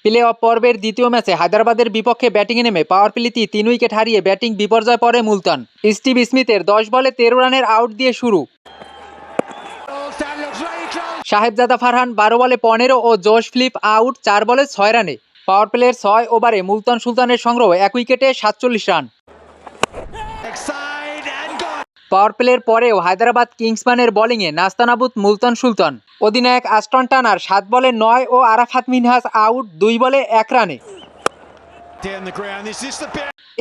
Play of পর্বের দ্বিতীয় ম্যাচে হায়দ্রাবাদের বিপক্ষে ব্যাটিংয়ে নেমে পাওয়ার প্লেতে 3 উইকেট হারিয়ে ব্যাটিং বিপর্যয় পড়ে মুলতান। স্টিভ স্মিথের 10 বলে 13 রানের আউট দিয়ে শুরু। সাহেবজাদা ফারহান 12 বলে 15 ও জোশ ফিলিপ আউট 4 বলে 6 রানে। পাওয়ার প্লের 6 ওভারে মুলতান সুলতানের সংগ্রহ 1 উইকেটে 47 রান। পাওয়ার প্লের পরেও হায়দ্রাবাদ কিংসম্যানের বোলিংয়ে নাস্তানাবুদ মুলতান সুলতান। অধিনায়ক আস্টন টানার 7 বলে 9 ও আরাফাত মিনহাজ আউট 2 বলে 1 রানে।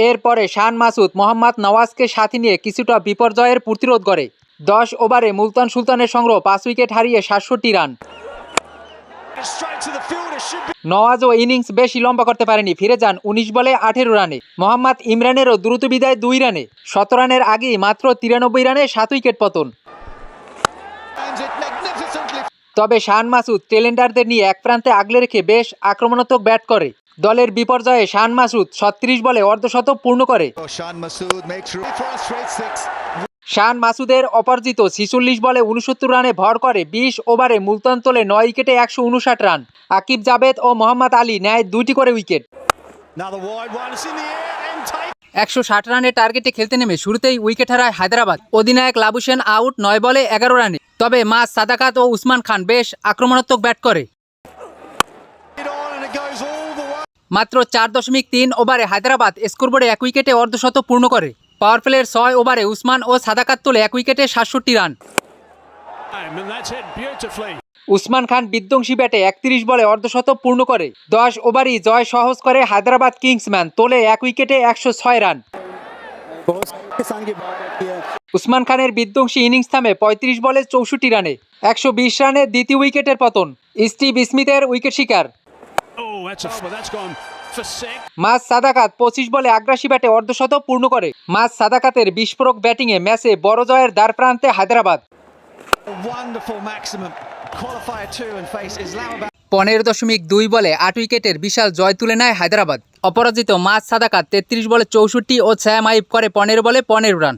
এরপরে শান মাসুদ মোহাম্মদ নওয়াজকে সাথে নিয়ে কিছুটা বিপর্যয়ের প্রতিরোধ করে। 10 ওভারে মুলতান সুলতানের সংগ্রহ 5 উইকেট হারিয়ে 67 রান। নওয়াজও ইনিংস বেশি লম্বা করতে পারেনি, ফিরে যান 19 বলে 18 রানে। মোহাম্মদ ইমরানেরও দ্রুত বিদায় 2 রানে। 17 রানের আগেই মাত্র 93 রানে 7 উইকেট পতন। তবে শান মাসুদ টেলেন্ডারদের নিয়ে এক প্রান্তে আগলে রেখে বেশ আক্রমণাত্মক ব্যাট করে। দলের বিপর্যয়ে শান মাসুদ 36 বলে অর্ধশতক পূর্ণ করে। শান মাসুদের অপরাজিত 46 বলে 69 রানে ভর করে 20 ওভারে মুলতান তোলে 9 উইকেটে 159 রান। আকিব জাভেদ ও মোহাম্মদ আলী নেয় 2টি করে উইকেট। 160 রানের টার্গেটে খেলতে নেমে শুরুতেই উইকেট হারায় হায়দ্রাবাদ। অধিনায়ক লাবুশেন আউট 9 বলে 11 রানে। তবে মাস সাদাকাত ও উসমান খান বেশ আক্রমণাত্মক ব্যাট করে। মাত্র 4.3 ওভারে হায়দ্রাবাদ স্কোরবোর্ডে 1 উইকেটে অর্ধশতক পূর্ণ করে। পাওয়ার প্লের 6 ওভারে উসমান ও সাদাকাত তোলে 1 উইকেটে 67 রান। উসমান খান বিধ্বংসী ব্যাটে 31 বলে অর্ধশতক পূর্ণ করে। 10 ওভারই জয় সহজ করে হায়দ্রাবাদ কিংসম্যান, তোলে 1 উইকেটে 106 রান। উসমান খানের বিধ্বংসী ইনিংস থামে 35 বলে 64 রানে। 120 রানে দ্বিতীয় উইকেটের পতন। স্টিভ স্মিথের উইকেট শিকার। মাস সাদাকাত 25 বলে 81 ব্যাটে অর্ধশতক পূর্ণ করে। মাস সাদাকাতের বিস্ফোরক ব্যাটিংয়ে ম্যাচে বড় জয়ের দ্বার প্রান্তে হায়দ্রাবাদ। 15.2 বলে 8 উইকেটের বিশাল জয় তুলে নেয় হায়দ্রাবাদ। অপরাজিত মাস সাদাকাত 33 বলে 64 ও 6 মাইপ করে 15 বলে 15 রান।